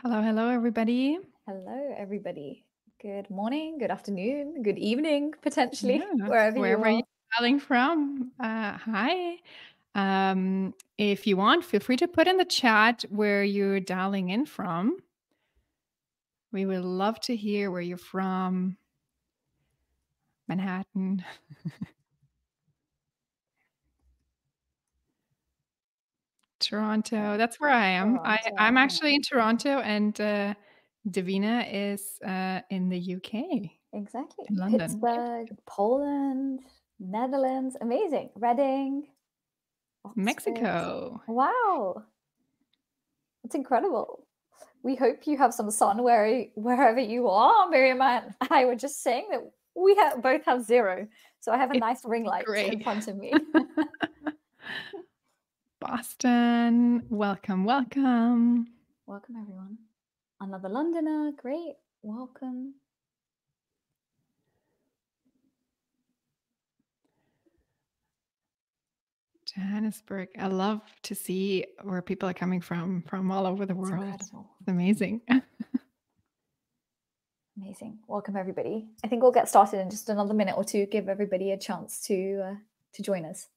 Hello, hello, everybody. Hello, everybody. Good morning, good afternoon, good evening, potentially, Yeah, wherever you wherever you're are. calling from. Hi. If you want, feel free to put in the chat where you're dialing in from. We would love to hear where you're from. Manhattan. Toronto. That's where I am. I'm Toronto. actually in Toronto, and Davina is in the UK, Exactly. in London. Yep. Pittsburgh, Poland, Netherlands. Amazing. Reading, Oxford. Mexico. Wow, that's incredible. We hope you have some sun wherever you are. Miriam and I were just saying that we both have zero. So I have a It's nice ring light in great. front of me. Boston. Welcome, welcome. Welcome, everyone. Another Londoner. Great. Welcome. Johannesburg. I love to see where people are coming from all over the It's world. incredible. It's amazing. Amazing. Welcome, everybody. I think we'll get started in just another minute or two, give everybody a chance to join us.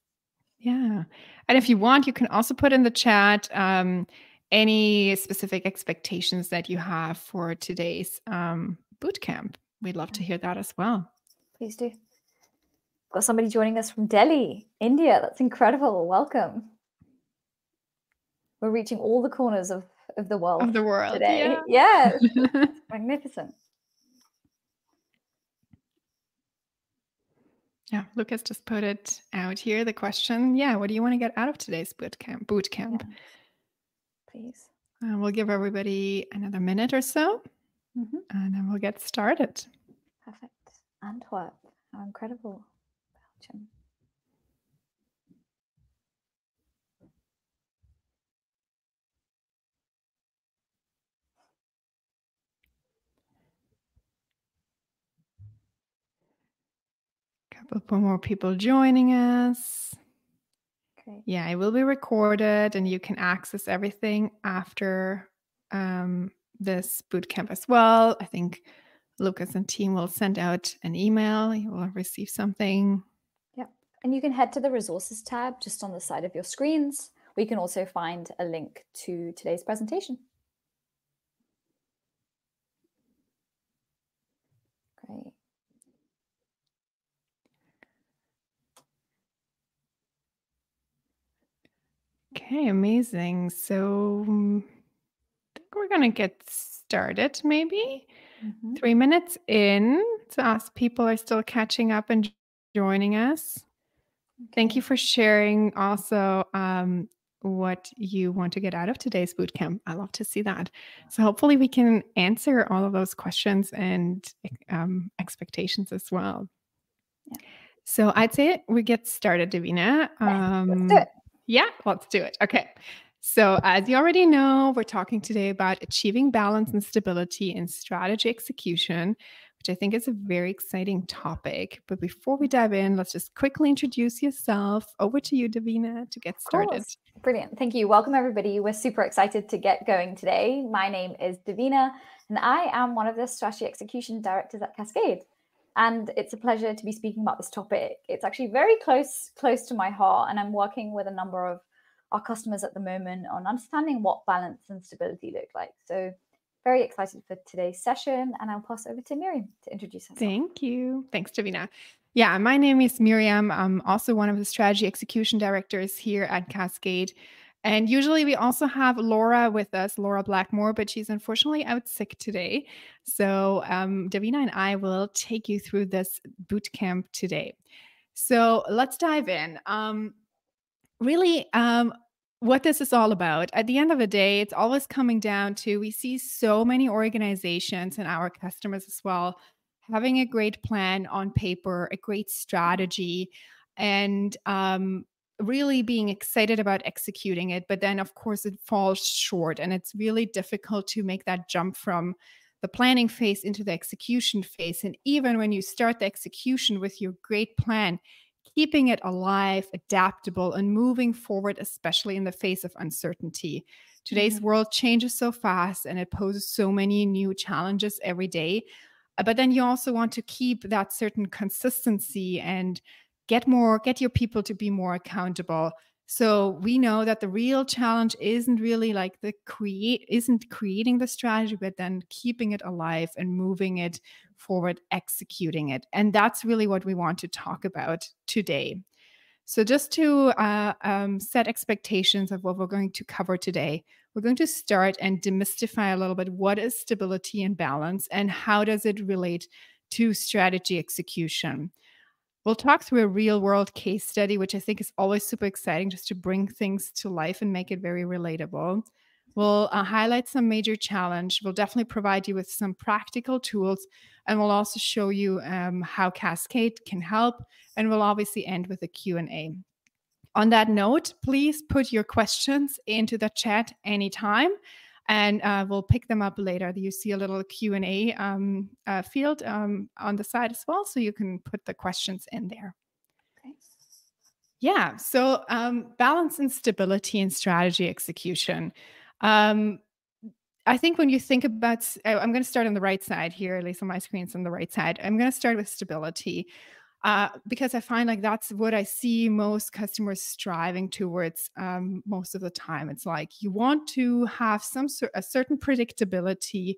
Yeah. And if you want, you can also put in the chat any specific expectations that you have for today's boot camp. We'd love to hear that as well. Please do. Got somebody joining us from Delhi, India. That's incredible. Welcome. We're reaching all the corners of the world Of the world, today. yeah. Yes. Magnificent. Yeah, Lucas just put it out here. The question, yeah, what do you want to get out of today's boot camp? Yeah. Please. We'll give everybody another minute or so, and then we'll get started. Perfect. Antwerp. How incredible. Belgium. Couple more people joining us. Great. Yeah, it will be recorded and you can access everything after this bootcamp as well. I think Lucas and team will send out an email. You will receive something. Yep. And you can head to the resources tab just on the side of your screens. We can also find a link to today's presentation. Great. Okay, amazing. So I think we're going to get started maybe 3 minutes in. So ask people are still catching up and joining us. Okay. Thank you for sharing also what you want to get out of today's bootcamp. I love to see that. So hopefully we can answer all of those questions and expectations as well. Yeah. So I'd say we get started, Davina. Let's do it. Yeah, let's do it. Okay. So as you already know, we're talking today about achieving balance and stability in strategy execution, which I think is a very exciting topic. But before we dive in, let's just quickly introduce yourself. Over to you, Davina, to get started. Brilliant. Thank you. Welcome, everybody. We're super excited to get going today. My name is Davina, and I am one of the strategy execution directors at Cascade. And it's a pleasure to be speaking about this topic. It's actually very close to my heart, and I'm working with a number of our customers at the moment on understanding what balance and stability look like. So very excited for today's session, and I'll pass over to Miriam to introduce herself. Thank you. Thanks, Davina. Yeah, my name is Miriam. I'm also one of the strategy execution directors here at Cascade. And usually we also have Laura with us, Laura Blackmore, but she's unfortunately out sick today. So Davina and I will take you through this boot camp today. So let's dive in. What this is all about. At the end of the day, it's always coming down to we see so many organizations and our customers as well having a great plan on paper, a great strategy, and really being excited about executing it. But then, of course, it falls short, and it's really difficult to make that jump from the planning phase into the execution phase. And even when you start the execution with your great plan, keeping it alive, adaptable, and moving forward, especially in the face of uncertainty. Today's world changes so fast and it poses so many new challenges every day. But then you also want to keep that certain consistency and get your people to be more accountable. So we know that the real challenge isn't really like isn't creating the strategy, but then keeping it alive and moving it forward, executing it. And that's really what we want to talk about today. So just to set expectations of what we're going to cover today, we're going to start and demystify a little bit what is stability and balance and how does it relate to strategy execution. We'll talk through a real world case study, which I think is always super exciting just to bring things to life and make it very relatable. We'll highlight some major challenge. We'll definitely provide you with some practical tools, and we'll also show you how Cascade can help, and we'll obviously end with a Q&A. On that note, please put your questions into the chat anytime, and we'll pick them up later. You see a little Q&A field on the side as well, so you can put the questions in there. Okay. Yeah, so balance and stability and strategy execution. I think when you think about, I'm going to start on the right side here, at least on my screen, it's on the right side. I'm going to start with stability because I find like that's what I see most customers striving towards most of the time. It's like you want to have a certain predictability,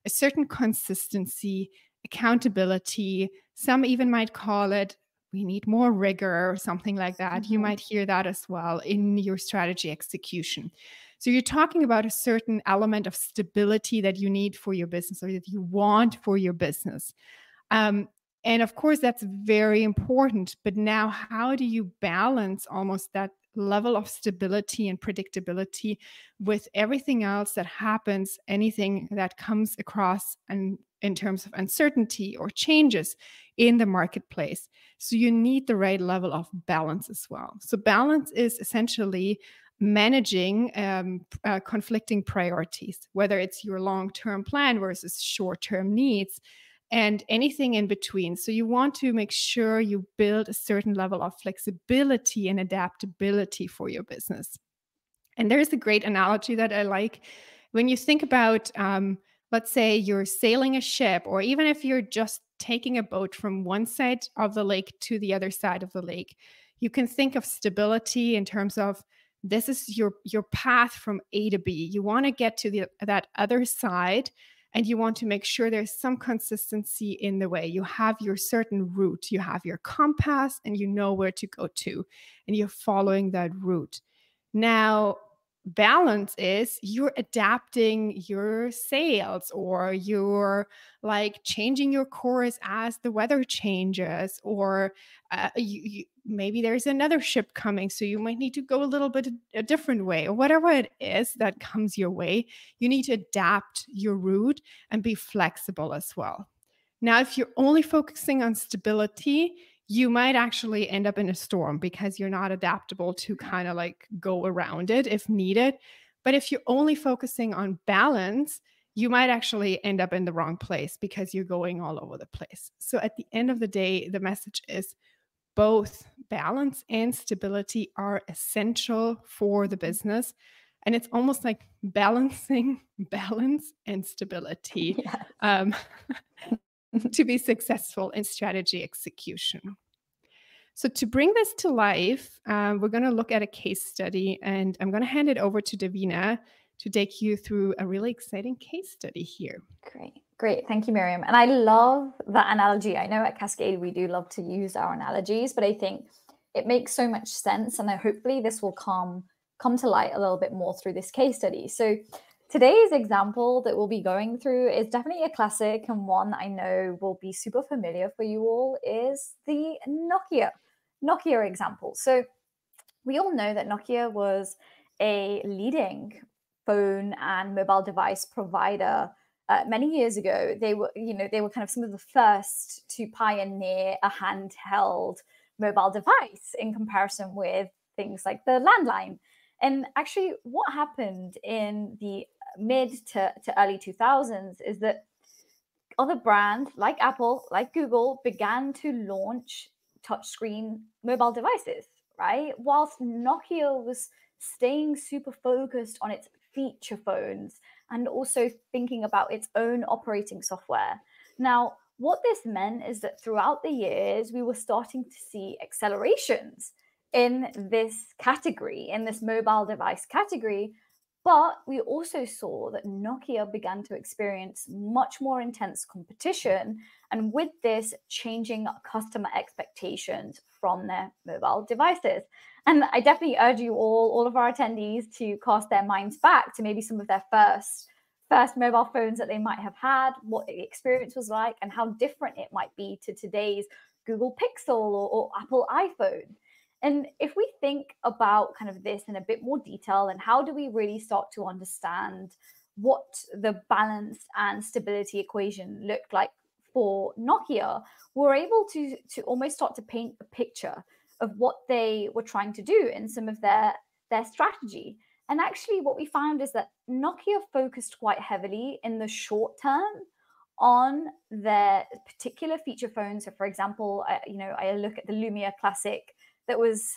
a certain consistency, accountability. Some even might call it, we need more rigor or something like that. You might hear that as well in your strategy execution. So you're talking about a certain element of stability that you need for your business or that you want for your business. And of course, that's very important. But now, how do you balance almost that level of stability and predictability with everything else that happens, anything that comes across and in terms of uncertainty or changes in the marketplace? So you need the right level of balance as well. So balance is essentially managing conflicting priorities, whether it's your long-term plan versus short-term needs and anything in between. So you want to make sure you build a certain level of flexibility and adaptability for your business. And there's a great analogy that I like. When you think about, let's say you're sailing a ship, or even if you're just taking a boat from one side of the lake to the other side of the lake, you can think of stability in terms of this is your path from A to B. You want to get to that other side, and you want to make sure there's some consistency in the way. You have your certain route, you have your compass, and you know where to go to, and you're following that route. Now, balance is you're adapting your sails, or you're like changing your course as the weather changes, or maybe there's another ship coming, so you might need to go a little bit a different way, or whatever it is that comes your way. You need to adapt your route and be flexible as well. Now, if you're only focusing on stability, you might actually end up in a storm because you're not adaptable to kind of like go around it if needed. But if you're only focusing on balance, you might actually end up in the wrong place because you're going all over the place. So at the end of the day, the message is both balance and stability are essential for the business. And it's almost like balancing balance and stability. Yes. To be successful in strategy execution. So to bring this to life, we're going to look at a case study, and I'm going to hand it over to Davina to take you through a really exciting case study here. Great. Thank you, Miriam. And I love that analogy. I know at Cascade, we do love to use our analogies, but I think it makes so much sense. And hopefully this will come to light a little bit more through this case study. So today's example that we'll be going through is definitely a classic, and one I know will be super familiar for you all is the Nokia example. So we all know that Nokia was a leading phone and mobile device provider many years ago. They were kind of some of the first to pioneer a handheld mobile device in comparison with things like the landline. And actually, what happened in the mid to early 2000s is that other brands like Apple, like Google, began to launch touchscreen mobile devices, right? Whilst Nokia was staying super focused on its feature phones and also thinking about its own operating software. Now, what this meant is that throughout the years, we were starting to see accelerations in this category, in this mobile device category. But we also saw that Nokia began to experience much more intense competition, and with this, changing customer expectations from their mobile devices. And I definitely urge you all of our attendees, to cast their minds back to maybe some of their first mobile phones that they might have had, what the experience was like, and how different it might be to today's Google Pixel or Apple iPhone. And if we think about kind of this in a bit more detail, and how do we really start to understand what the balance and stability equation looked like for Nokia, we're able to almost start to paint a picture of what they were trying to do in some of their strategy. And actually what we found is that Nokia focused quite heavily in the short term on their particular feature phones. So for example, I look at the Lumia Classic that was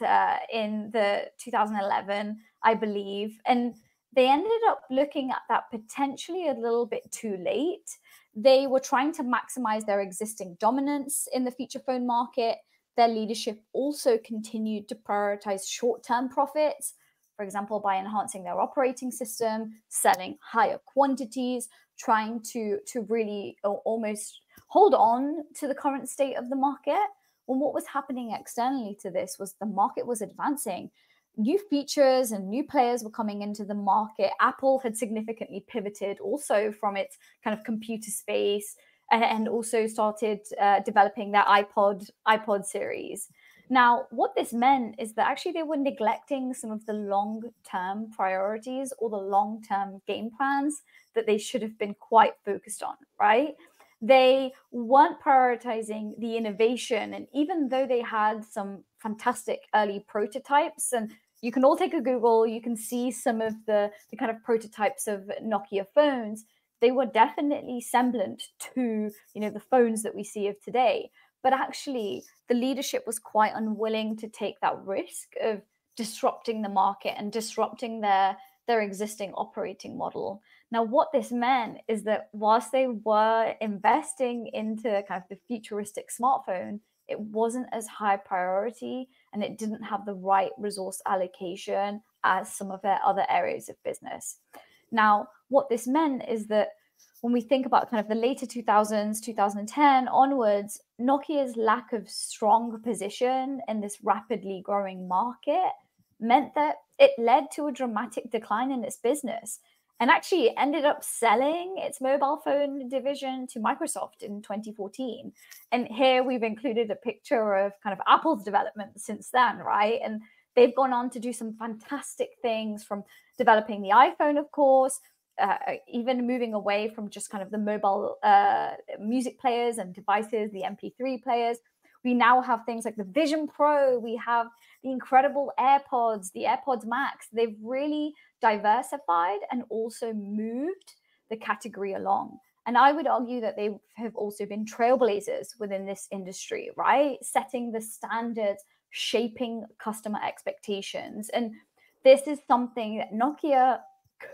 in the 2011, I believe. And they ended up looking at that potentially a little bit too late. They were trying to maximize their existing dominance in the feature phone market. Their leadership also continued to prioritize short-term profits, for example, by enhancing their operating system, selling higher quantities, trying to really almost hold on to the current state of the market. Well, what was happening externally to this was the market was advancing. New features and new players were coming into the market. Apple had significantly pivoted also from its kind of computer space, and also started developing their iPod series. Now, what this meant is that actually they were neglecting some of the long-term priorities or the long-term game plans that they should have been quite focused on, right? They weren't prioritizing the innovation. And even though they had some fantastic early prototypes, and you can all take a Google, you can see some of the kind of prototypes of Nokia phones, they were definitely semblant to, the phones that we see of today. But actually, the leadership was quite unwilling to take that risk of disrupting the market and disrupting their existing operating model. Now, what this meant is that whilst they were investing into kind of the futuristic smartphone, it wasn't as high priority, and it didn't have the right resource allocation as some of their other areas of business. Now, what this meant is that when we think about kind of the later 2000s, 2010 onwards, Nokia's lack of strong position in this rapidly growing market meant that it led to a dramatic decline in its business, and actually it ended up selling its mobile phone division to Microsoft in 2014. And here we've included a picture of kind of Apple's development since then, right? And they've gone on to do some fantastic things, from developing the iPhone, of course, even moving away from just kind of the mobile music players and devices, the MP3 players. We now have things like the Vision Pro. We have the incredible AirPods, the AirPods Max. They've really diversified and also moved the category along. And I would argue that they have also been trailblazers within this industry, right? Setting the standards, shaping customer expectations. And this is something that Nokia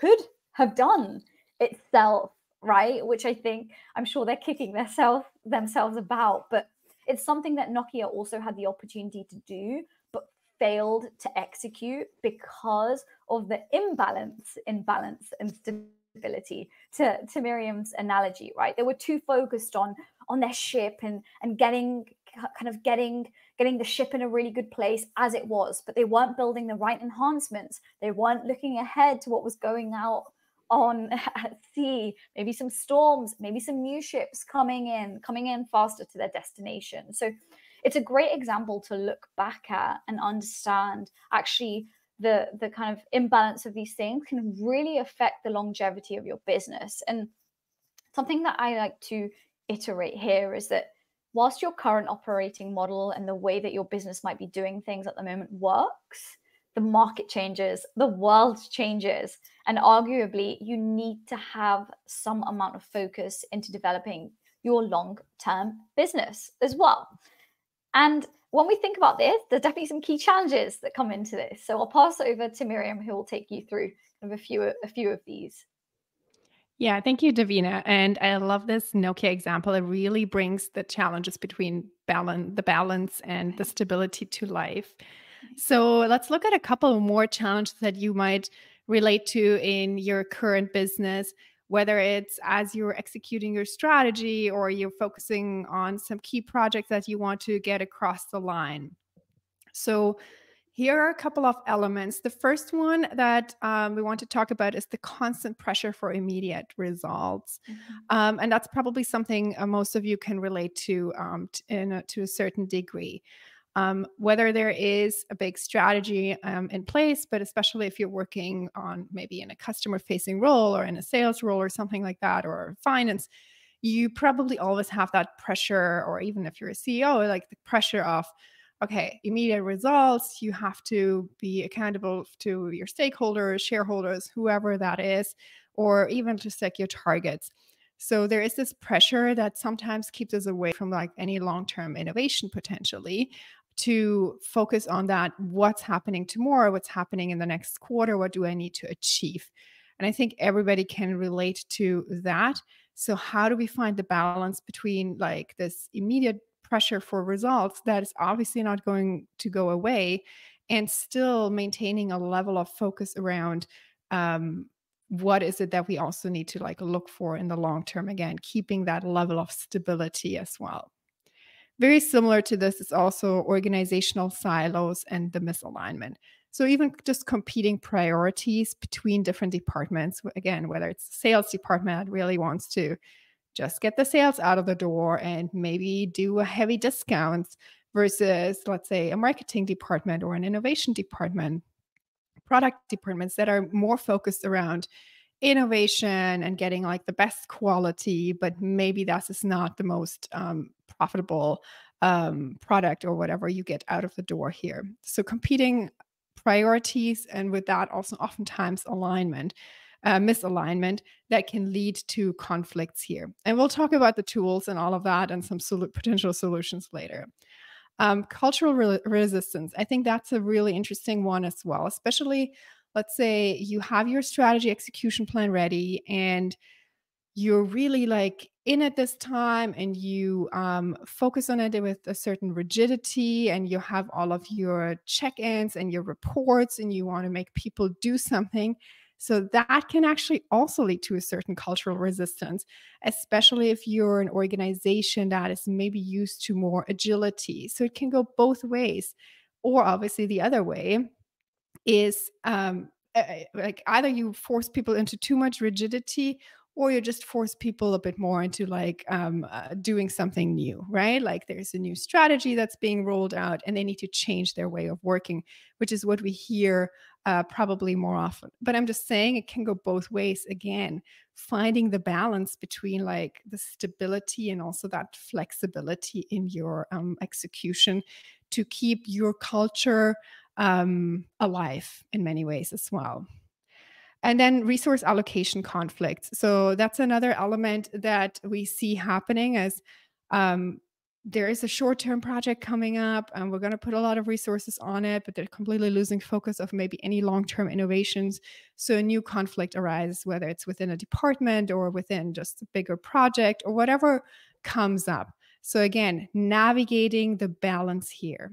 could have done itself, right? Which I'm sure they're kicking themselves about, but it's something that Nokia also had the opportunity to do, but failed to execute because of the imbalance in balance and stability. To Miriam's analogy, right? They were too focused on their ship and getting the ship in a really good place as it was, but they weren't building the right enhancements. They weren't looking ahead to what was going out on at sea, maybe some storms, maybe some new ships coming in faster to their destination. So it's a great example to look back at and understand actually the kind of imbalance of these things can really affect the longevity of your business. And something that I like to iterate here is that whilst your current operating model and the way that your business might be doing things at the moment works, the market changes, the world changes, and arguably you need to have some amount of focus into developing your long-term business as well. And when we think about this, there's definitely some key challenges that come into this. So I'll pass over to Miriam, who will take you through of a few of these. Yeah, thank you, Davina. And I love this Nokia example. It really brings the challenges between the balance and the stability to life. So let's look at a couple more challenges that you might relate to in your current business, whether it's as you're executing your strategy or you're focusing on some key projects that you want to get across the line. So here are a couple of elements. The first one that we want to talk about is the constant pressure for immediate results. And that's probably something most of you can relate to to a certain degree. Whether there is a big strategy in place, but especially if you're working on maybe in a customer facing role or in a sales role or something like that, or finance, you probably always have that pressure, or even if you're a CEO, like the pressure of, okay, immediate results. You have to be accountable to your stakeholders, shareholders, whoever that is, or even to set your targets. So there is this pressure that sometimes keeps us away from like any long-term innovation potentially, to focus on that, what's happening tomorrow, what's happening in the next quarter, what do I need to achieve? And I think everybody can relate to that. So how do we find the balance between like this immediate pressure for results that is obviously not going to go away, and still maintaining a level of focus around what is it that we also need to like look for in the long term, again keeping that level of stability as well. Very similar to this is also organizational silos and the misalignment. So even just competing priorities between different departments, again, whether it's the sales department that really wants to just get the sales out of the door and maybe do a heavy discounts, versus, let's say, a marketing department or an innovation department, product departments that are more focused around innovation and getting like the best quality, but maybe that is not the most profitable product or whatever you get out of the door here. So competing priorities, and with that also oftentimes misalignment that can lead to conflicts here. And we'll talk about the tools and all of that and some potential solutions later. Cultural resistance. I think that's a really interesting one as well, especially let's say you have your strategy execution plan ready and you're really like in at this time, and you focus on it with a certain rigidity, and you have all of your check-ins and your reports, and you want to make people do something. So that can actually also lead to a certain cultural resistance, especially if you're an organization that is maybe used to more agility. So it can go both ways, or obviously the other way is like either you force people into too much rigidity, or you just force people a bit more into like doing something new, right? Like there's a new strategy that's being rolled out and they need to change their way of working, which is what we hear probably more often. But I'm just saying it can go both ways. Again, finding the balance between like the stability and also that flexibility in your execution to keep your culture alive in many ways as well. And then resource allocation conflicts. So that's another element that we see happening as there is a short-term project coming up and we're going to put a lot of resources on it, but they're completely losing focus of maybe any long-term innovations. So a new conflict arises, whether it's within a department or within just a bigger project or whatever comes up. So again, navigating the balance here.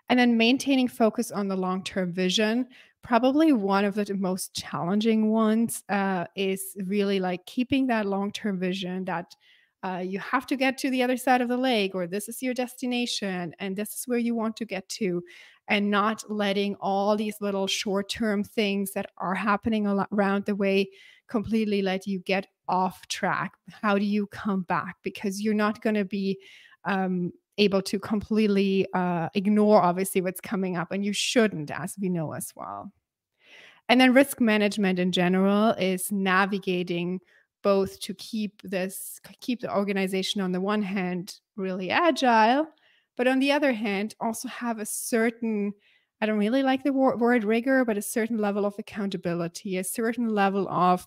And then maintaining focus on the long-term vision. Probably one of the most challenging ones is really like keeping that long-term vision that you have to get to the other side of the lake, or this is your destination and this is where you want to get to, and not letting all these little short-term things that are happening around the way completely let you get off track. How do you come back? Because you're not going to be able to completely ignore obviously what's coming up, and you shouldn't, as we know as well. And then risk management in general is navigating both to keep the organization on the one hand really agile, but on the other hand also have a certain, I don't really like the word rigor, but a certain level of accountability, a certain level of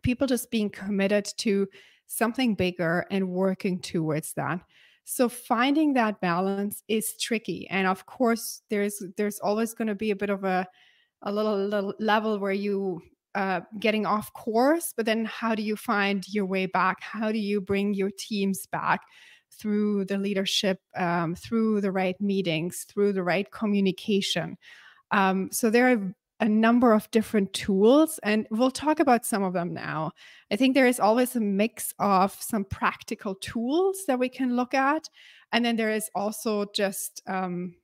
people just being committed to something bigger and working towards that. So finding that balance is tricky. And of course, there's always going to be a bit of a little level where you getting off course, but then how do you find your way back? How do you bring your teams back through the leadership, through the right meetings, through the right communication? So there are a number of different tools, and we'll talk about some of them now. I think there is always a mix of some practical tools that we can look at. And then there is also just, I'm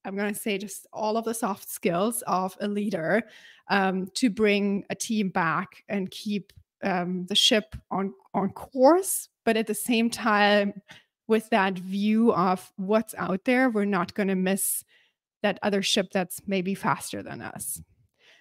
going to say, just all of the soft skills of a leader to bring a team back and keep the ship on course, but at the same time, with that view of what's out there, we're not going to miss that other ship that's maybe faster than us.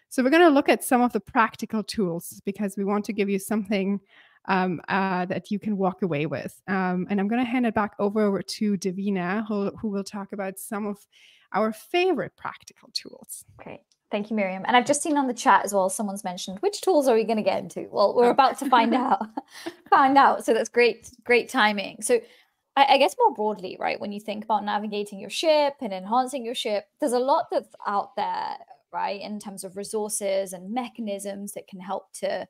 So we're going to look at some of the practical tools because we want to give you something that you can walk away with. And I'm going to hand it back over to Davina, who will talk about some of our favorite practical tools. Great. Thank you, Miriam. And I've just seen on the chat as well, someone's mentioned, which tools are we going to get into? Well, we're about to find out. So that's great timing. So I guess more broadly, right, when you think about navigating your ship and enhancing your ship, there's a lot that's out there, right, in terms of resources and mechanisms that can help to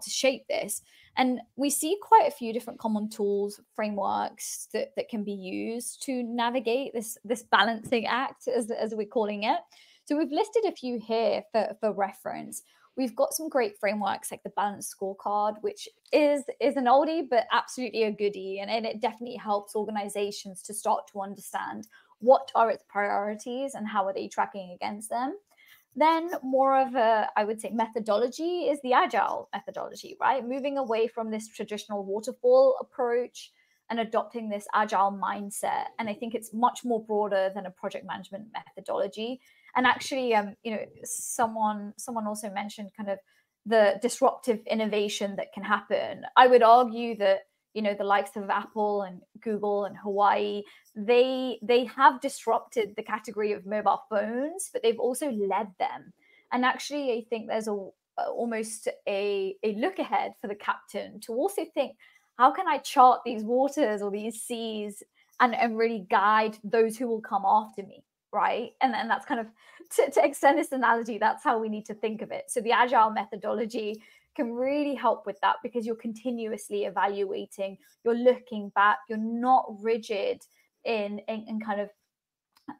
shape this. And we see quite a few different common tools, frameworks that can be used to navigate this balancing act, as we're calling it. So we've listed a few here for reference. We've got some great frameworks like the Balanced Scorecard, which is an oldie, but absolutely a goodie. And it definitely helps organizations to start to understand what are its priorities and how are they tracking against them. Then more of a, I would say, methodology is the Agile methodology, right? Moving away from this traditional waterfall approach and adopting this Agile mindset. And I think it's much more broader than a project management methodology. And actually, someone also mentioned kind of the disruptive innovation that can happen. I would argue that, the likes of Apple and Google and Hawaii, they have disrupted the category of mobile phones, but they've also led them. And actually, I think there's almost a look ahead for the captain to also think, how can I chart these waters or these seas and really guide those who will come after me, right? And that's kind of, to extend this analogy, that's how we need to think of it. So the Agile methodology can really help with that because you're continuously evaluating, you're looking back, you're not rigid in kind of,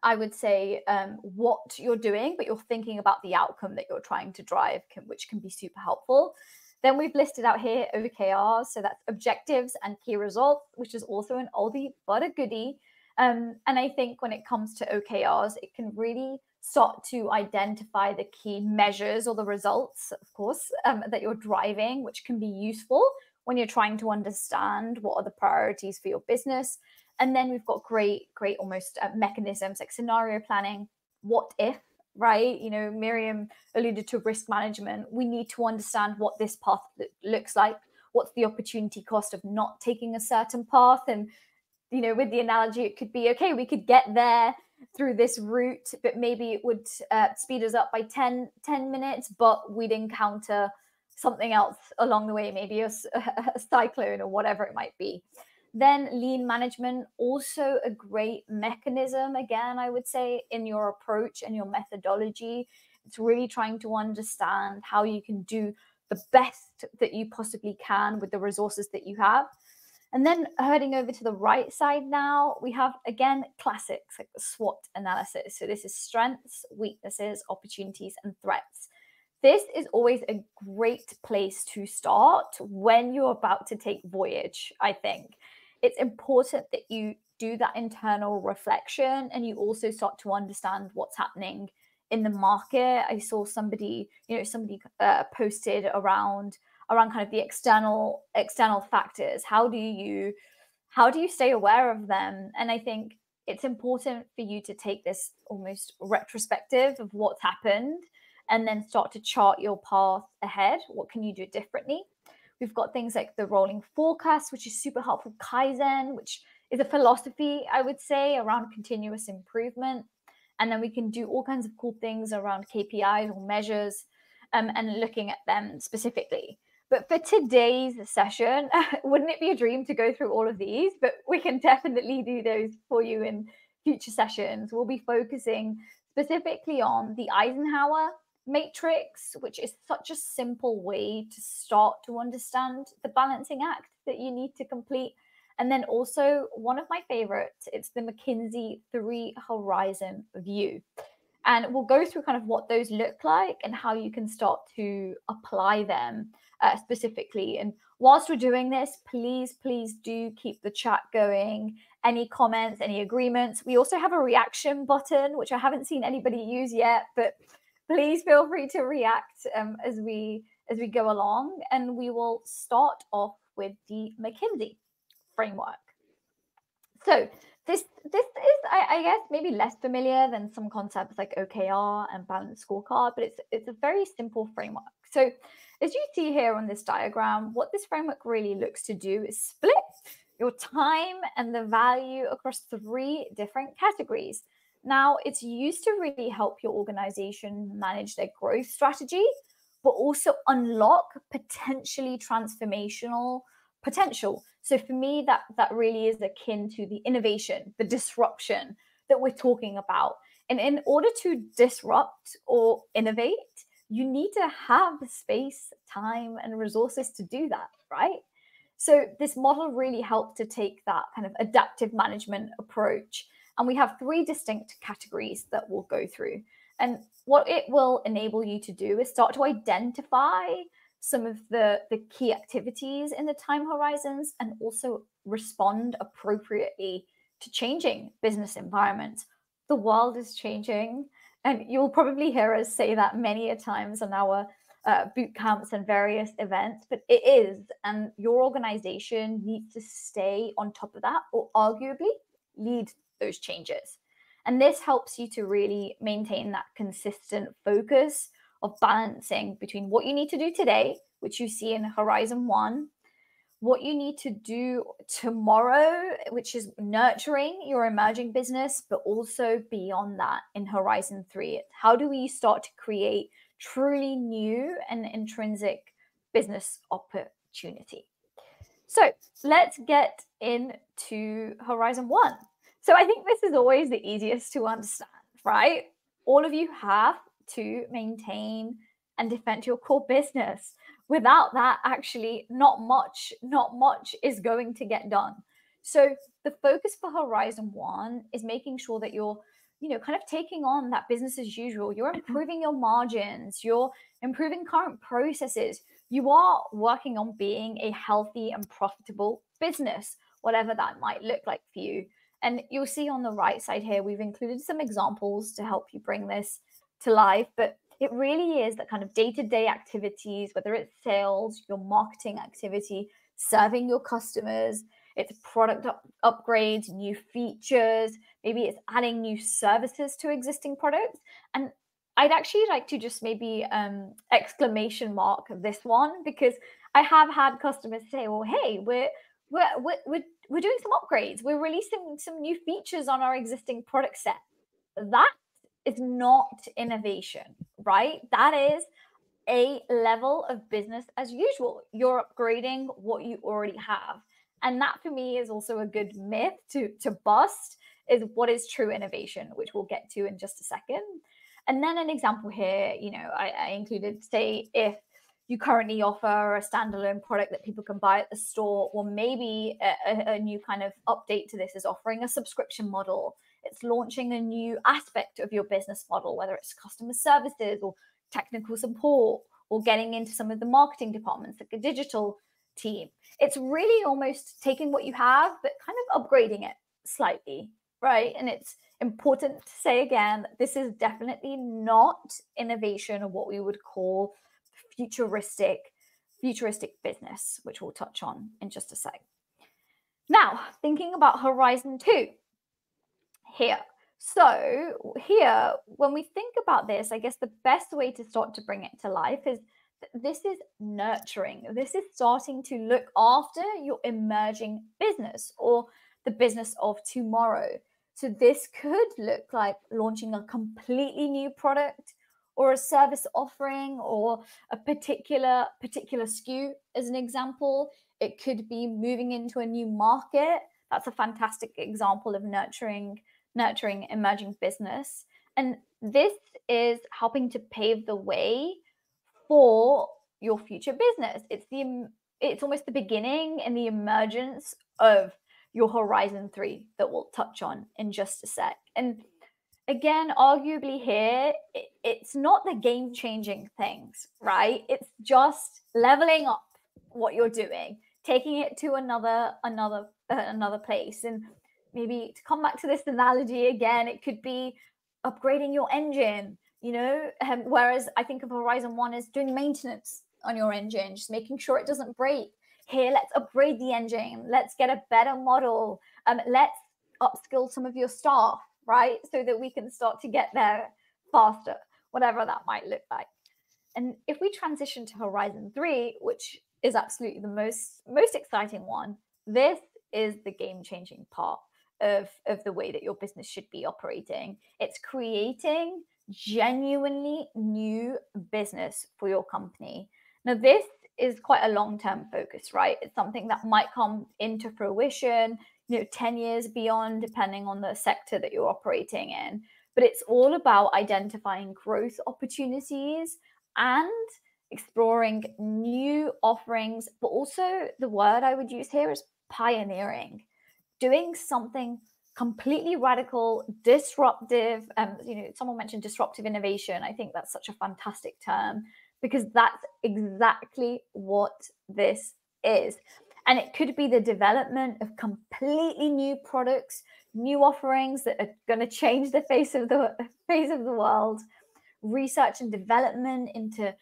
I would say, what you're doing, but you're thinking about the outcome that you're trying to drive, which can be super helpful. Then we've listed out here OKRs, so that's objectives and key results, which is also an oldie but a goodie. And I think when it comes to OKRs, it can really start to identify the key measures or the results, of course, that you're driving, which can be useful when you're trying to understand what are the priorities for your business. And then we've got great almost mechanisms like scenario planning, what if, right? Miriam alluded to risk management. We need to understand what this path looks like. What's the opportunity cost of not taking a certain path? And, with the analogy, it could be, okay, we could get there through this route, but maybe it would speed us up by 10 minutes, but we'd encounter something else along the way, maybe a cyclone or whatever it might be. Then lean management, also a great mechanism, again, I would say, in your approach and your methodology. It's really trying to understand how you can do the best that you possibly can with the resources that you have. And then heading over to the right side now, we have, again, classics like the SWOT analysis. So this is strengths, weaknesses, opportunities, and threats. This is always a great place to start when you're about to take voyage, I think. It's important that you do that internal reflection and you also start to understand what's happening in the market. I saw somebody posted around kind of the external factors. How do you stay aware of them? And I think it's important for you to take this almost retrospective of what's happened and then start to chart your path ahead. What can you do differently? We've got things like the rolling forecast, which is super helpful. Kaizen, which is a philosophy, I would say, around continuous improvement. And then we can do all kinds of cool things around KPIs or measures and looking at them specifically. But for today's session, wouldn't it be a dream to go through all of these? But we can definitely do those for you in future sessions. We'll be focusing specifically on the Eisenhower Matrix, which is such a simple way to start to understand the balancing act that you need to complete. And then also one of my favorites, it's the McKinsey 3 horizon view. And we'll go through kind of what those look like and how you can start to apply them specifically. And whilst we're doing this, please do keep the chat going. Any comments, any agreements. We also have a reaction button, which I haven't seen anybody use yet, but please feel free to react as we go along. And we will start off with the McKinsey framework. So this is, I guess, maybe less familiar than some concepts like OKR and balanced scorecard, but it's a very simple framework. So as you see here on this diagram, what this framework really looks to do is split your time and the value across 3 different categories. Now, it's used to really help your organization manage their growth strategy, but also unlock potentially transformational potential. So for me, that really is akin to the innovation, the disruption that we're talking about. And in order to disrupt or innovate, you need to have the space, time, and resources to do that, right? So this model really helped to take that kind of adaptive management approach. And we have 3 distinct categories that we'll go through. And what it will enable you to do is start to identify some of the key activities in the time horizons and also respond appropriately to changing business environments. The world is changing, and you'll probably hear us say that many a times on our boot camps and various events, but it is, and your organization needs to stay on top of that or arguably lead those changes. And this helps you to really maintain that consistent focus of balancing between what you need to do today, which you see in Horizon 1, what you need to do tomorrow, which is nurturing your emerging business, but also beyond that in Horizon 3. How do we start to create truly new and intrinsic business opportunity? So let's get into Horizon 1. So I think this is always the easiest to understand, right? All of you have to maintain and defend your core business. Without that, actually, not much is going to get done. So the focus for Horizon 1 is making sure that you're, kind of taking on that business as usual. You're improving your margins, you're improving current processes. You are working on being a healthy and profitable business, whatever that might look like for you. And you'll see on the right side here, we've included some examples to help you bring this to life, but it really is that kind of day-to-day activities, whether it's sales, your marketing activity, serving your customers, it's product upgrades, new features, maybe it's adding new services to existing products. And I'd actually like to just maybe exclamation mark this one, because I have had customers say, well, hey, we're doing some upgrades. We're releasing some new features on our existing product set. That is not innovation, right? That is a level of business as usual. You're upgrading what you already have. And that for me is also a good myth to bust, is what is true innovation, which we'll get to in just a second. And then an example here, I included, say, if you currently offer a standalone product that people can buy at the store, or maybe a new kind of update to this is offering a subscription model. It's launching a new aspect of your business model, whether it's customer services or technical support, or getting into some of the marketing departments, like a digital team. It's really almost taking what you have, but kind of upgrading it slightly, right? And it's important to say again, that this is definitely not innovation or what we would call futuristic business, which we'll touch on in just a sec. Now, thinking about Horizon 2 here. So here, when we think about this, I guess the best way to start to bring it to life is this is nurturing. This is starting to look after your emerging business or the business of tomorrow. So this could look like launching a completely new product or a service offering or a particular SKU as an example. It could be moving into a new market. That's a fantastic example of nurturing emerging business. And this is helping to pave the way for your future business. It's almost the beginning and the emergence of your Horizon 3 that we'll touch on in just a sec. And again, arguably here, it's not the game-changing things, right? It's just leveling up what you're doing, taking it to another place. And maybe to come back to this analogy again, it could be upgrading your engine, whereas I think of Horizon 1 as doing maintenance on your engine, just making sure it doesn't break. Here, let's upgrade the engine. Let's get a better model. Let's upskill some of your staff, right? So that we can start to get there faster, whatever that might look like. And if we transition to Horizon 3, which is absolutely the most exciting one, this is the game-changing part of the way that your business should be operating. It's creating genuinely new business for your company. Now, this is quite a long-term focus, right? It's something that might come into fruition, 10 years beyond, depending on the sector that you're operating in. But it's all about identifying growth opportunities and exploring new offerings, but also the word I would use here is pioneering, doing something completely radical, disruptive. Someone mentioned disruptive innovation. I think that's such a fantastic term because that's exactly what this is. And it could be the development of completely new products, new offerings that are going to change the face of the world, research and development into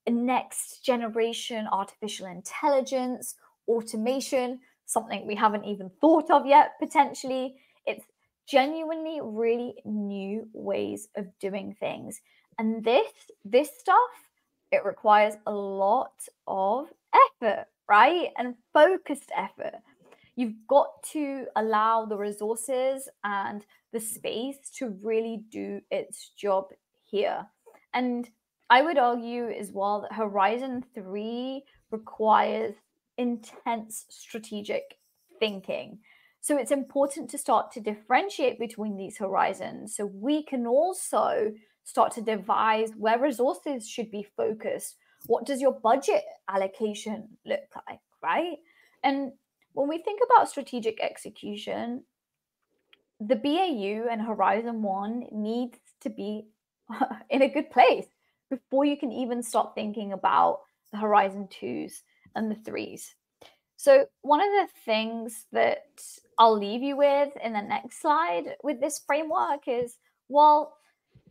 next generation artificial intelligence, automation, something we haven't even thought of yet, potentially. It's genuinely really new ways of doing things. And this stuff, it requires a lot of effort, right? And focused effort. You've got to allow the resources and the space to really do its job here. And I would argue as well that Horizon 3 requires intense strategic thinking. So it's important to start to differentiate between these horizons so we can also start to devise where resources should be focused. What does your budget allocation look like, right? And when we think about strategic execution, the BAU and Horizon 1 needs to be in a good place before you can even start thinking about the Horizon 2s and the 3s. So one of the things that I'll leave you with in the next slide with this framework is, well,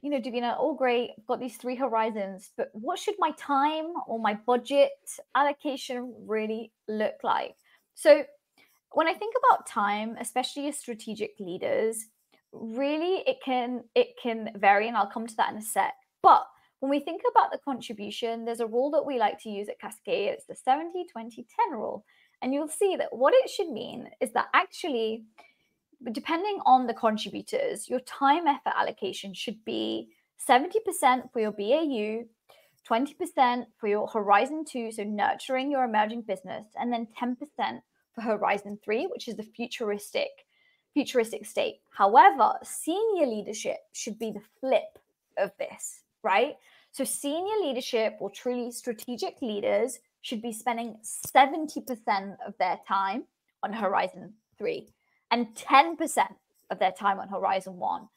Davina, all great, I've got these 3 horizons, but what should my time or my budget allocation really look like? So when I think about time, especially as strategic leaders, really it can vary, and I'll come to that in a sec. But when we think about the contribution, there's a rule that we like to use at Cascade. It's the 70-20-10 rule. And you'll see that what it should mean is that actually, depending on the contributors, your time effort allocation should be 70% for your BAU, 20% for your Horizon 2, so nurturing your emerging business, and then 10% for Horizon 3, which is the futuristic state. However, senior leadership should be the flip of this, right? So senior leadership, or truly strategic leaders, should be spending 70% of their time on Horizon 3 and 10% of their time on Horizon 1.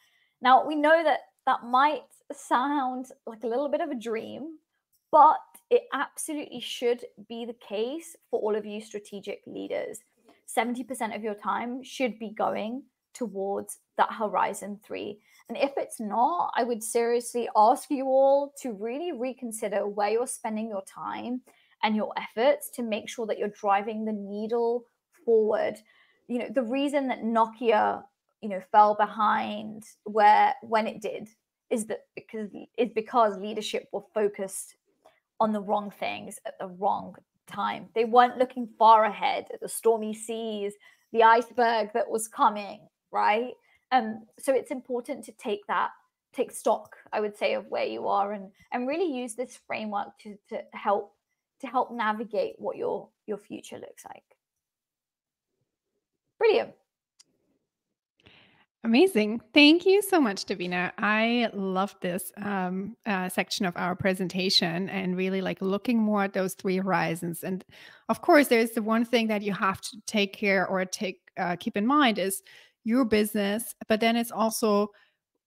Now, we know that that might sound like a little bit of a dream, but it absolutely should be the case for all of you strategic leaders. 70% of your time should be going towards that Horizon 3. And if it's not, I would seriously ask you all to really reconsider where you're spending your time and your efforts to make sure that you're driving the needle forward. The reason that Nokia, fell behind when it did is because leadership were focused on the wrong things at the wrong time. They weren't looking far ahead at the stormy seas, the iceberg that was coming, right? So it's important to take stock, I would say, of where you are and really use this framework to help navigate what your future looks like. Brilliant. Amazing. Thank you so much, Davina. I love this section of our presentation and really like looking more at those three horizons. And of course, there's the one thing that you have to take care or keep in mind is your business, but then it's also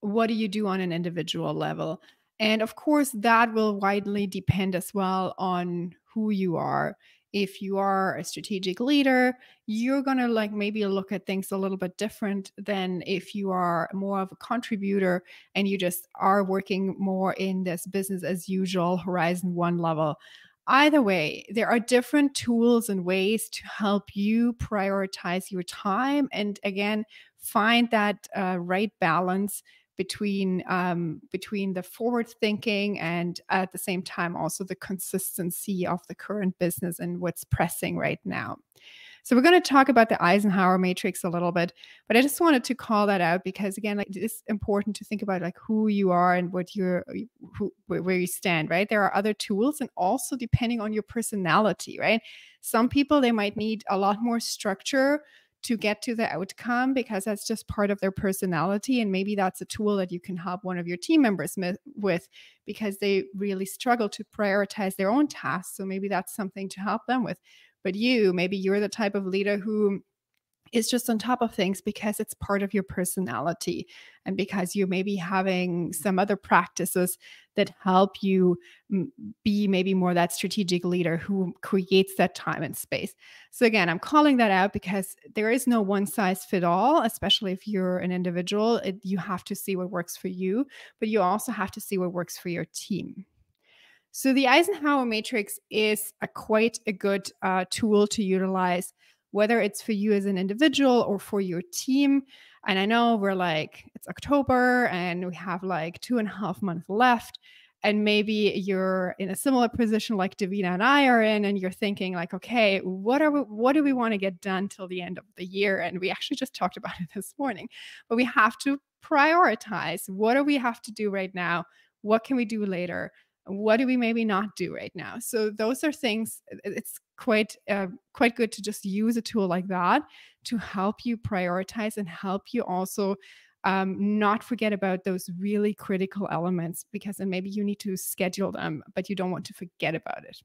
what do you do on an individual level? And of course, that will widely depend as well on who you are. If you are a strategic leader, you're going to like maybe look at things a little bit different than if you are more of a contributor and you just are working more in this business as usual horizon one level. Either way, there are different tools and ways to help you prioritize your time and again find that right balance between the forward thinking and at the same time also the consistency of the current business and what's pressing right now. So we're going to talk about the Eisenhower Matrix a little bit, but I just wanted to call that out because again, like it's important to think about like who you are and where you stand, right? There are other tools and also depending on your personality, right? Some people, they might need a lot more structure to get to the outcome because that's just part of their personality. And maybe that's a tool that you can help one of your team members with because they really struggle to prioritize their own tasks. So maybe that's something to help them with. But maybe you're the type of leader who is just on top of things because it's part of your personality and because you may be having some other practices that help you be maybe more that strategic leader who creates that time and space. So again, I'm calling that out because there is no one size fit all, especially if you're an individual. You have to see what works for you, but you also have to see what works for your team. So the Eisenhower Matrix is quite a good tool to utilize, whether it's for you as an individual or for your team. And I know it's October and we have like 2.5 months left. And maybe you're in a similar position like Davina and I are in, and you're thinking like, okay, what do we want to get done till the end of the year? And we actually just talked about it this morning, but we have to prioritize. What do we have to do right now? What can we do later? What do we maybe not do right now? So those are things. It's quite good to just use a tool like that to help you prioritize and help you also not forget about those really critical elements because then maybe you need to schedule them, but you don't want to forget about it.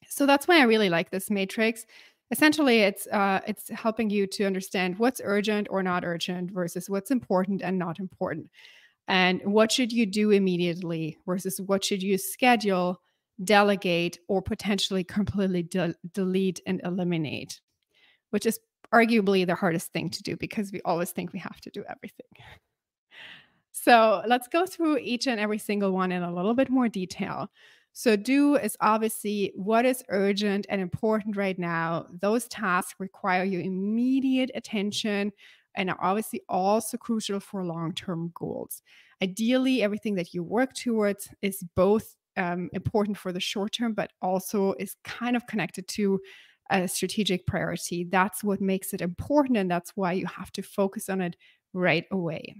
So that's why I really like this matrix. Essentially, it's helping you to understand what's urgent or not urgent versus what's important and not important. And what should you do immediately versus what should you schedule, delegate, or potentially completely delete and eliminate, which is arguably the hardest thing to do because we always think we have to do everything. So let's go through each and every single one in a little bit more detail. So do is obviously what is urgent and important right now. Those tasks require your immediate attention and are obviously also crucial for long-term goals. Ideally, everything that you work towards is both important for the short term, but also is kind of connected to a strategic priority. That's what makes it important, and that's why you have to focus on it right away.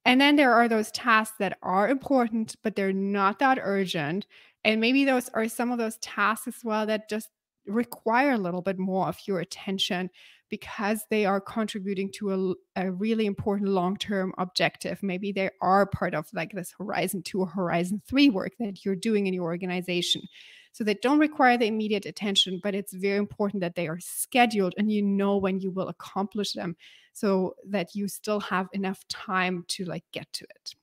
And then there are those tasks that are important, but they're not that urgent. And maybe those are some of those tasks as well that just require a little bit more of your attention because they are contributing to a really important long-term objective. Maybe they are part of like this Horizon 2 or Horizon 3 work that you're doing in your organization. So they don't require the immediate attention, but it's very important that they are scheduled and you know when you will accomplish them so that you still have enough time to like get to it.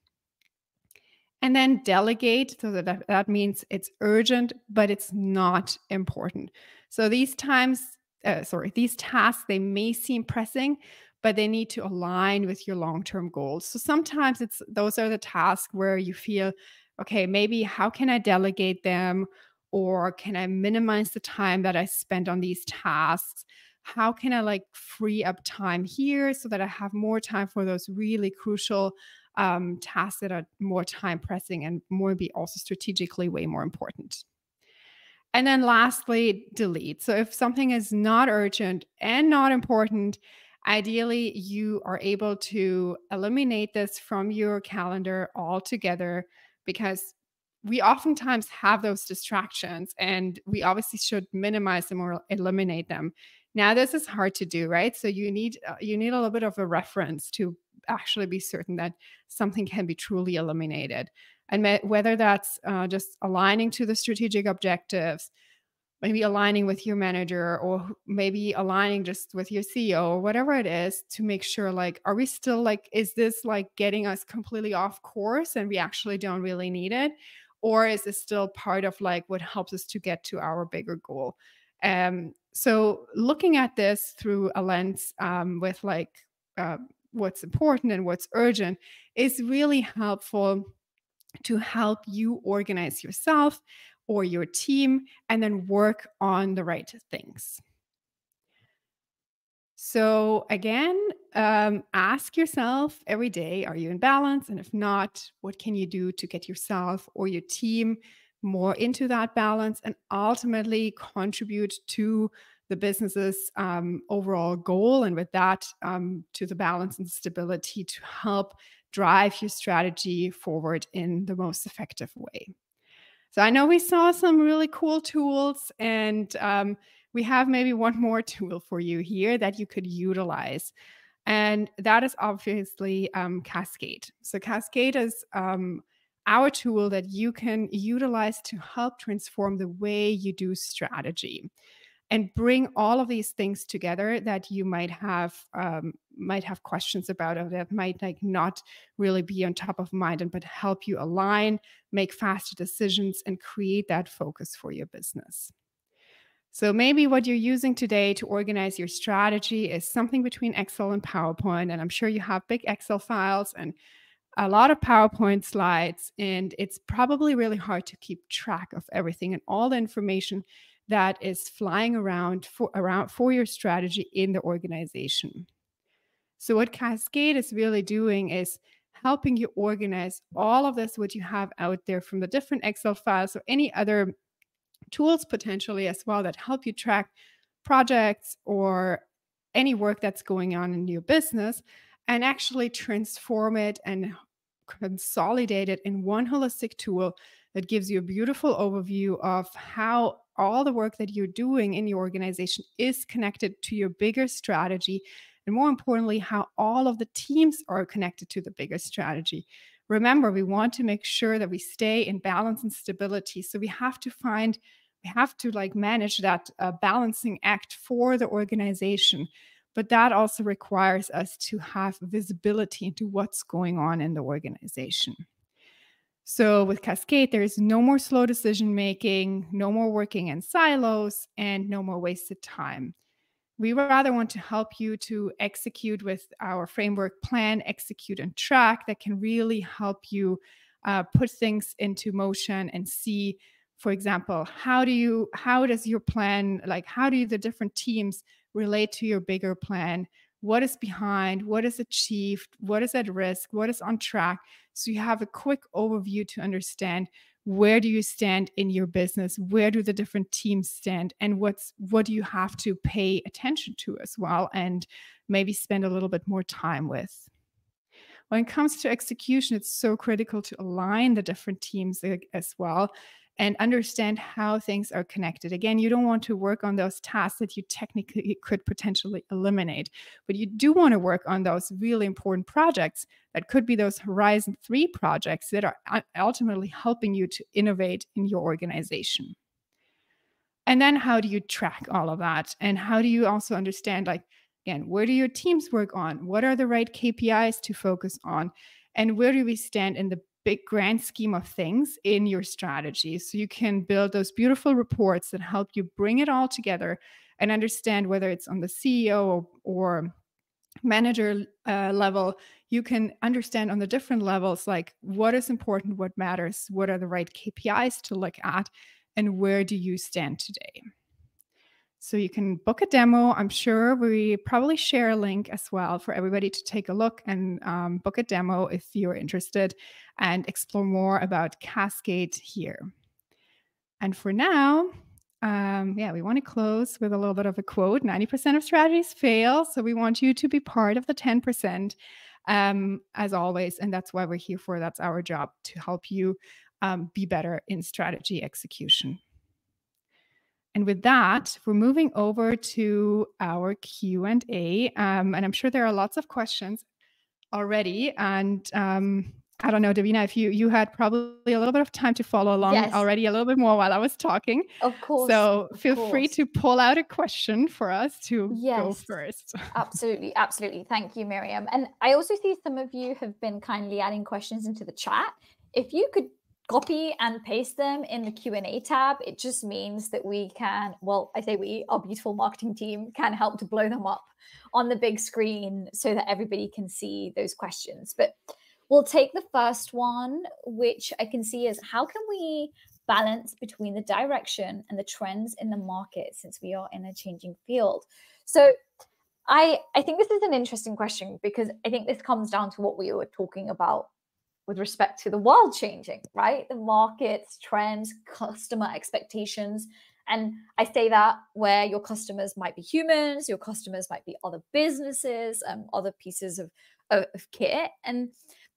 And then delegate, so that means it's urgent, but it's not important. So these tasks, they may seem pressing, but they need to align with your long-term goals. So sometimes those are the tasks where you feel, okay, maybe how can I delegate them? Or can I minimize the time that I spend on these tasks? How can I like free up time here so that I have more time for those really crucial tasks that are more time pressing and maybe also strategically way more important? And then lastly, delete. So if something is not urgent and not important, ideally you are able to eliminate this from your calendar altogether because we oftentimes have those distractions and we obviously should minimize them or eliminate them. Now, this is hard to do, right? So you need a little bit of a reference to actually be certain that something can be truly eliminated. And whether that's just aligning to the strategic objectives, maybe aligning with your manager, or maybe aligning just with your CEO, or whatever it is, to make sure, like, are we still, like, is this like getting us completely off course and we actually don't really need it? Or is this still part of like what helps us to get to our bigger goal? So looking at this through a lens with like what's important and what's urgent is really helpful to help you organize yourself or your team and then work on the right things. So again, ask yourself every day, are you in balance? And if not, what can you do to get yourself or your team more into that balance and ultimately contribute to the business's overall goal? And with that, to the balance and stability to help drive your strategy forward in the most effective way. So I know we saw some really cool tools, and we have maybe one more tool for you here that you could utilize. And that is obviously Cascade. So Cascade is our tool that you can utilize to help transform the way you do strategy and bring all of these things together that you might have questions about, or that might like not really be on top of mind, and but help you align, make faster decisions, and create that focus for your business. So maybe what you're using today to organize your strategy is something between Excel and PowerPoint, and I'm sure you have big Excel files and a lot of PowerPoint slides, and it's probably really hard to keep track of everything and all the information that is flying around for your strategy in the organization. So what Cascade is really doing is helping you organize all of this, what you have out there from the different Excel files or any other tools potentially as well that help you track projects or any work that's going on in your business, and actually transform it and consolidate it in one holistic tool that gives you a beautiful overview of how all the work that you're doing in your organization is connected to your bigger strategy, and more importantly, how all of the teams are connected to the bigger strategy. Remember, we want to make sure that we stay in balance and stability. So we have to like manage that balancing act for the organization. But that also requires us to have visibility into what's going on in the organization. So with Cascade, there is no more slow decision making, no more working in silos, and no more wasted time. We rather want to help you to execute with our framework plan, execute and track, that can really help you put things into motion and see, for example, how does your plan, like how do the different teams relate to your bigger plan? What is behind? What is achieved? What is at risk? What is on track? So you have a quick overview to understand, where do you stand in your business? Where do the different teams stand? And what do you have to pay attention to as well, and maybe spend a little bit more time with? When it comes to execution, it's so critical to align the different teams as well and understand how things are connected. Again, you don't want to work on those tasks that you technically could potentially eliminate, but you do want to work on those really important projects that could be those Horizon 3 projects that are ultimately helping you to innovate in your organization. And then how do you track all of that? And how do you also understand, like, again, where do your teams work on? What are the right KPIs to focus on? And where do we stand in the big grand scheme of things in your strategy? So you can build those beautiful reports that help you bring it all together and understand, whether it's on the CEO or manager level, you can understand on the different levels, like what is important, what matters, what are the right KPIs to look at, and where do you stand today. So you can book a demo. I'm sure we probably share a link as well for everybody to take a look and book a demo if you're interested and explore more about Cascade here. And for now, we want to close with a little bit of a quote. 90% of strategies fail. So we want you to be part of the 10%, as always. And that's why we're here for. That's our job, to help you be better in strategy execution. And with that, we're moving over to our Q&A. And I'm sure there are lots of questions. already. And I don't know, Davina, if you had probably a little bit of time to follow along already a little bit more while I was talking. Of course. So feel free to pull out a question for us to go first. Absolutely. Absolutely. Thank you, Miriam. And I also see some of you have been kindly adding questions into the chat. If you could copy and paste them in the Q&A tab, it just means that we can, well, I say we, our beautiful marketing team, can help to blow them up on the big screen so that everybody can see those questions. But we'll take the first one, which I can see is, how can we balance between the direction and the trends in the market since we are in a changing field? So I think this is an interesting question, because I think this comes down to what we were talking about with respect to the world changing, right? The markets, trends, customer expectations. And I say that where your customers might be humans, your customers might be other businesses, other pieces of kit. And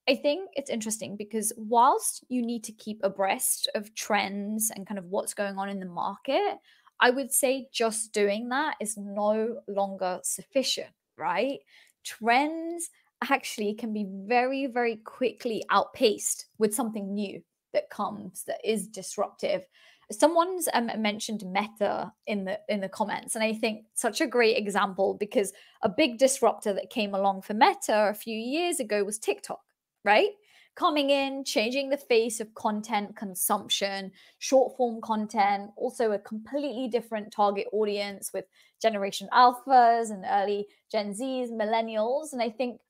I think it's interesting because whilst you need to keep abreast of trends and kind of what's going on in the market, I would say just doing that is no longer sufficient, right? Trends actually can be very, very quickly outpaced with something new that comes that is disruptive. Someone's mentioned Meta in the comments, and I think such a great example, because a big disruptor that came along for Meta a few years ago was TikTok, right? Coming in, changing the face of content consumption, short form content, also a completely different target audience with Generation Alphas and early Gen Zs, millennials. And I think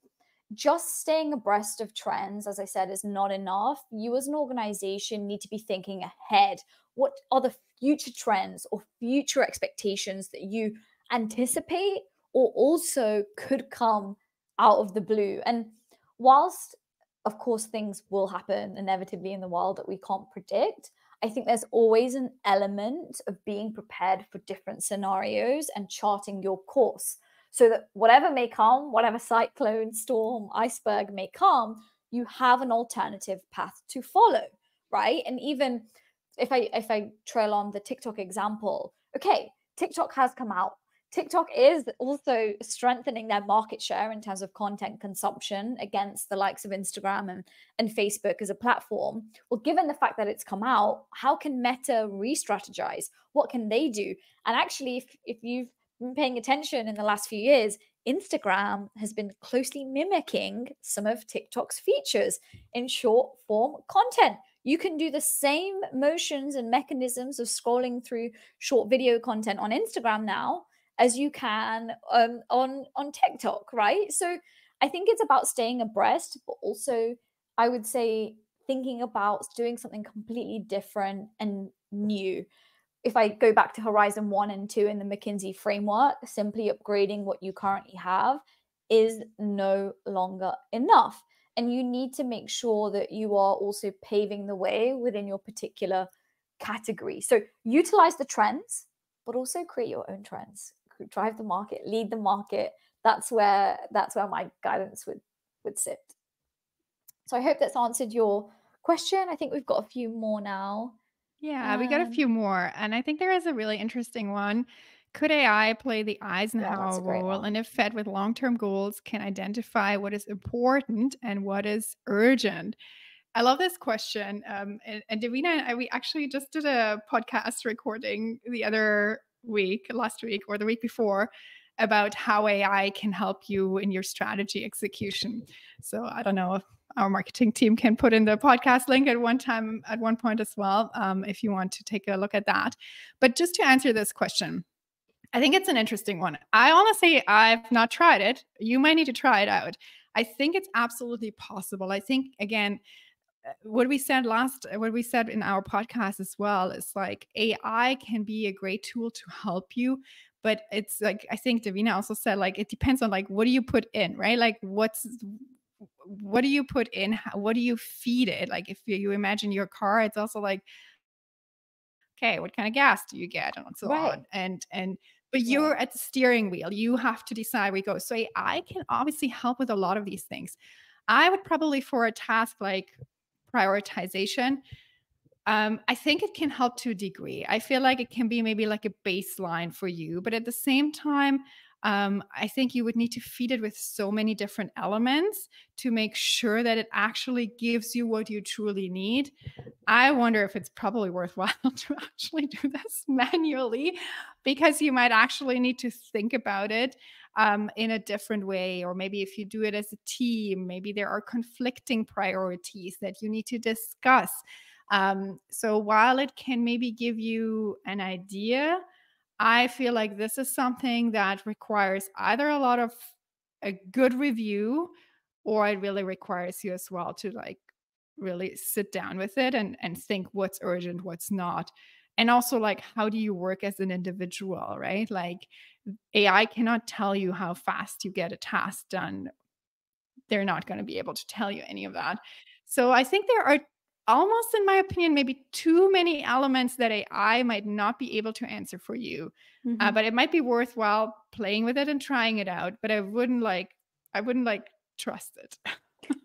just staying abreast of trends, as I said, is not enough. You as an organization need to be thinking ahead. What are the future trends or future expectations that you anticipate or also could come out of the blue? And whilst, of course, things will happen inevitably in the world that we can't predict, I think there's always an element of being prepared for different scenarios and charting your course, so that whatever may come, whatever cyclone, storm, iceberg may come, you have an alternative path to follow, right? And even if I trail on the TikTok example, okay, TikTok has come out. TikTok is also strengthening their market share in terms of content consumption against the likes of Instagram and Facebook as a platform. Well, given the fact that it's come out, how can Meta re-strategize? What can they do? And actually, if you've been paying attention in the last few years, Instagram has been closely mimicking some of TikTok's features in short form content. You can do the same motions and mechanisms of scrolling through short video content on Instagram now as you can on TikTok, right? So I think it's about staying abreast, but also I would say thinking about doing something completely different and new. If I go back to Horizon 1 and 2 in the McKinsey framework, simply upgrading what you currently have is no longer enough. And you need to make sure that you are also paving the way within your particular category. So utilize the trends, but also create your own trends. Drive the market, lead the market. That's where my guidance would sit. So I hope that's answered your question. I think we've got a few more now. Yeah, we got a few more. And I think there is a really interesting one. Could AI play the Eisenhower role, and if fed with long-term goals, can identify what is important and what is urgent? I love this question. And Davina and I, we actually just did a podcast recording last week or the week before, about how AI can help you in your strategy execution. So I don't know if our marketing team can put in the podcast link at one point as well, if you want to take a look at that. But just to answer this question, I think it's an interesting one. I honestly, I've not tried it. You might need to try it out. I think it's absolutely possible. I think, again, what we said in our podcast as well is like AI can be a great tool to help you, but it's like, I think Davina also said, like, it depends on like, what do you put in, right? Like what do you put in? What do you feed it? Like if you imagine your car, it's also like, okay, what kind of gas do you get and so on. But you're at the steering wheel. You have to decide where you go. So AI can obviously help with a lot of these things. I would probably, for a task like prioritization, I think it can help to a degree. I feel like it can be maybe like a baseline for you, but at the same time, I think you would need to feed it with so many different elements to make sure that it actually gives you what you truly need. I wonder if it's probably worthwhile to actually do this manually, because you might actually need to think about it in a different way. Or maybe if you do it as a team, maybe there are conflicting priorities that you need to discuss. So while it can maybe give you an idea, I feel like this is something that requires either a good review, or it really requires you as well to like really sit down with it and think what's urgent, what's not. And also like, how do you work as an individual, right? Like AI cannot tell you how fast you get a task done. They're not going to be able to tell you any of that. So I think there are almost, in my opinion, maybe too many elements that AI might not be able to answer for you. But it might be worthwhile playing with it and trying it out. But I wouldn't like trust it.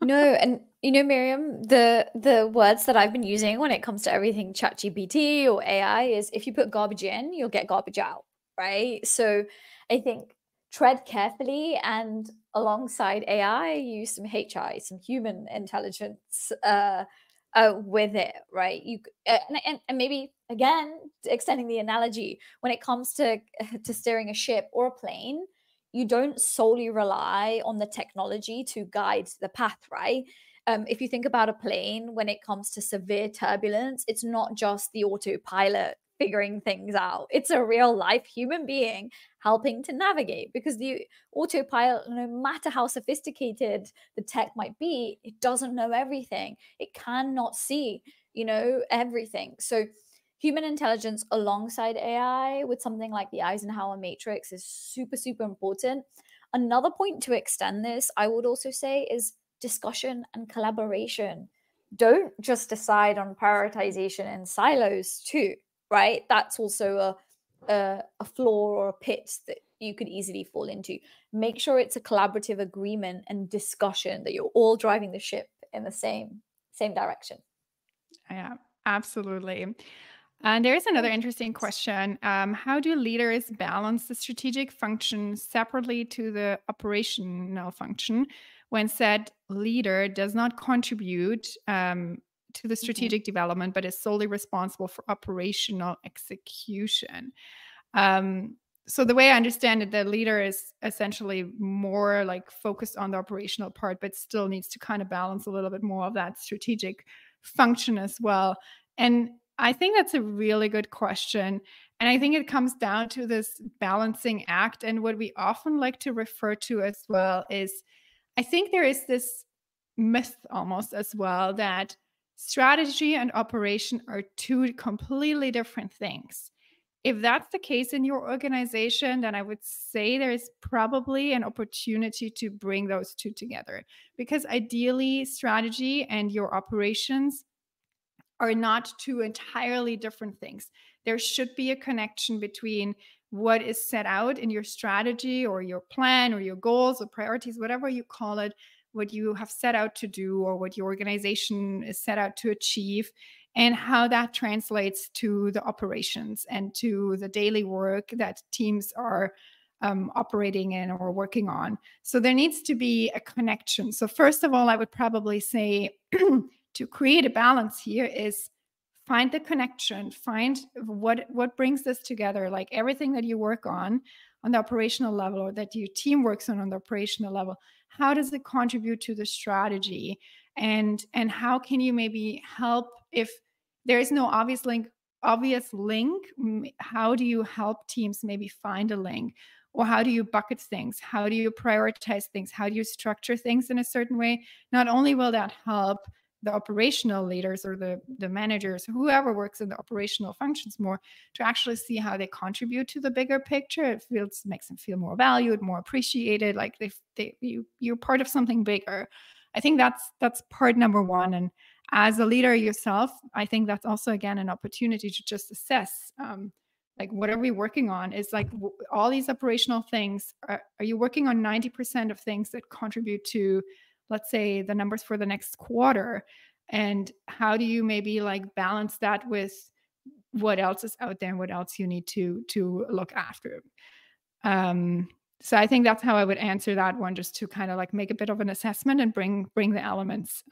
No, and Miriam, the words that I've been using when it comes to everything ChatGPT or AI is, if you put garbage in, you'll get garbage out, right? So I think tread carefully, and alongside AI, use some HI, some human intelligence with it, right? And maybe again, extending the analogy, when it comes to steering a ship or a plane, you don't solely rely on the technology to guide the path, right? If you think about a plane, when it comes to severe turbulence, it's not just the autopilot figuring things out. It's a real life human being helping to navigate, because the autopilot, no matter how sophisticated the tech might be, it doesn't know everything. It cannot see, everything. So human intelligence alongside AI with something like the Eisenhower Matrix is super, super important. Another point to extend this, I would also say, is discussion and collaboration. Don't just decide on prioritization in silos too, right? That's also a flaw or a pit that you could easily fall into. Make sure it's a collaborative agreement and discussion, that you're all driving the ship in the same direction. Yeah, absolutely. And there's another interesting question. How do leaders balance the strategic function separately to the operational function when said leader does not contribute to the strategic development, but is solely responsible for operational execution? So the way I understand it, the leader is essentially more like focused on the operational part, but still needs to kind of balance a little bit more of that strategic function as well. And I think that's a really good question. And I think it comes down to this balancing act. And what we often like to refer to as well is, I think there is this myth almost as well that strategy and operation are two completely different things. If that's the case in your organization, then I would say there's probably an opportunity to bring those two together, because ideally strategy and your operations are not two entirely different things. There should be a connection between what is set out in your strategy or your plan or your goals or priorities, whatever you call it, what you have set out to do or what your organization is set out to achieve, and how that translates to the operations and to the daily work that teams are operating in or working on. So there needs to be a connection. So first of all, I would probably say to create a balance here is find the connection, find what brings this together, like everything that you work on the operational level, or that your team works on the operational level. How does it contribute to the strategy? And how can you maybe help if there is no obvious link? How do you help teams maybe find a link? Or how do you bucket things? How do you prioritize things? How do you structure things in a certain way? Not only will that help the operational leaders or the managers, whoever works in the operational functions more, to actually see how they contribute to the bigger picture. It makes them feel more valued, more appreciated, like you're part of something bigger. I think that's part number one. And as a leader yourself, I think that's also, again, an opportunity to just assess, like, what are we working on? Is like all these operational things, are you working on 90% of things that contribute to, let's say, the numbers for the next quarter? And how do you maybe like balance that with what else is out there and what else you need to look after? So I think that's how I would answer that one, just to kind of like make a bit of an assessment and bring the elements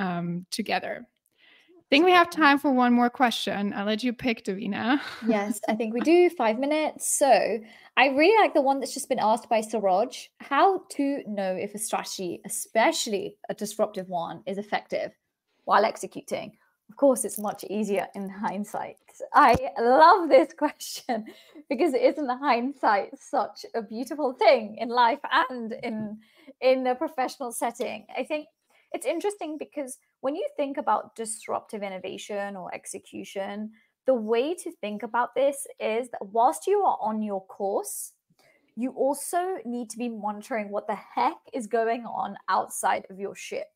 together. I think we have time for one more question. I'll let you pick, Davina. Yes, I think we do. 5 minutes. So I really like the one that's just been asked by Siraj. How to know if a strategy, especially a disruptive one, is effective while executing? Of course, it's much easier in hindsight. I love this question because isn't hindsight such a beautiful thing in life and in a professional setting? I think it's interesting because when you think about disruptive innovation or execution, the way to think about this is that whilst you are on your course, you also need to be monitoring what the heck is going on outside of your ship.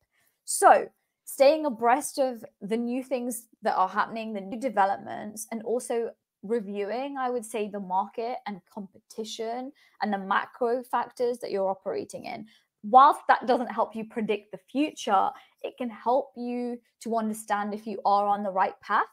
So staying abreast of the new things that are happening, the new developments, and also reviewing, I would say, the market and competition and the macro factors that you're operating in. Whilst that doesn't help you predict the future, it can help you to understand if you are on the right path.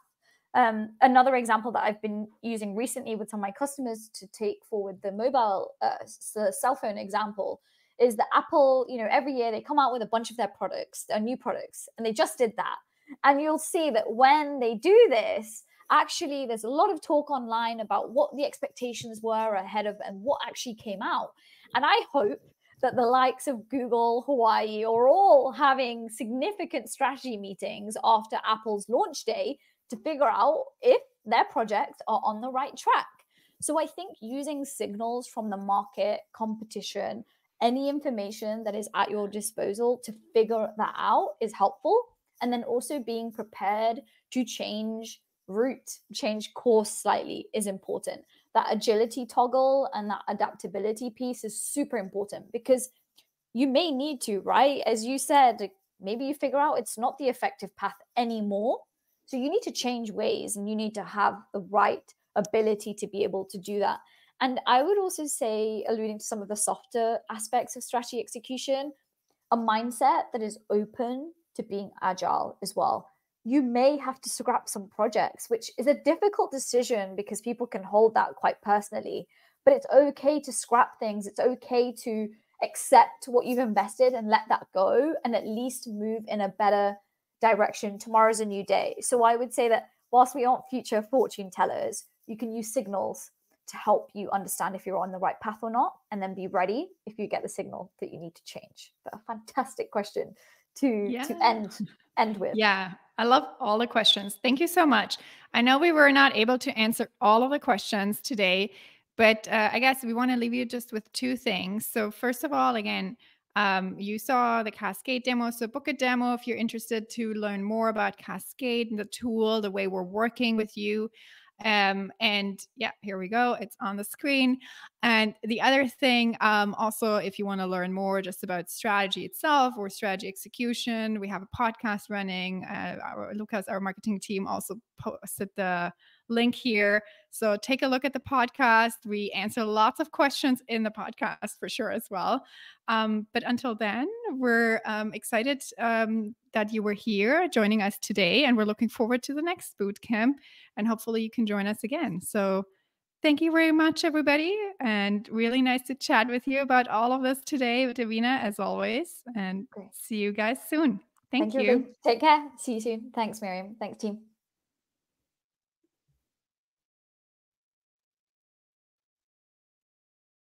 Another example that I've been using recently with some of my customers to take forward the mobile cell phone example is that Apple, every year they come out with a bunch of their products, their new products, and they just did that. And you'll see that when they do this, actually, there's a lot of talk online about what the expectations were ahead of and what actually came out. And I hope that the likes of Google, Hawaii are all having significant strategy meetings after Apple's launch day to figure out if their projects are on the right track. So I think using signals from the market, competition, any information that is at your disposal to figure that out is helpful. And then also being prepared to change route, change course slightly is important. That agility toggle and that adaptability piece is super important because you may need to, right? As you said, maybe you figure out it's not the effective path anymore. So you need to change ways and you need to have the right ability to be able to do that. And I would also say, alluding to some of the softer aspects of strategy execution, a mindset that is open to being agile as well. You may have to scrap some projects, which is a difficult decision because people can hold that quite personally, but it's okay to scrap things. It's okay to accept what you've invested and let that go and at least move in a better direction. Tomorrow's a new day. So I would say that whilst we aren't future fortune tellers, you can use signals to help you understand if you're on the right path or not, and then be ready if you get the signal that you need to change. But a fantastic question to end with. Yeah, I love all the questions. Thank you so much. I know we were not able to answer all of the questions today, but I guess we want to leave you just with two things. So first of all, again, you saw the Cascade demo, so book a demo if you're interested to learn more about Cascade and the tool, the way we're working with you. And yeah, here we go. It's on the screen. And the other thing, also, if you want to learn more just about strategy itself or strategy execution, we have a podcast running. Lucas, our marketing team, also posted the link here. So take a look at the podcast. We answer lots of questions in the podcast for sure as well. But until then, we're excited that you were here joining us today, and we're looking forward to the next bootcamp, and hopefully you can join us again. So thank you very much, everybody, and really nice to chat with you about all of this today, Davina, as always, and see you guys soon. Thank you. Take care. See you soon. Thanks, Miriam. Thanks, team.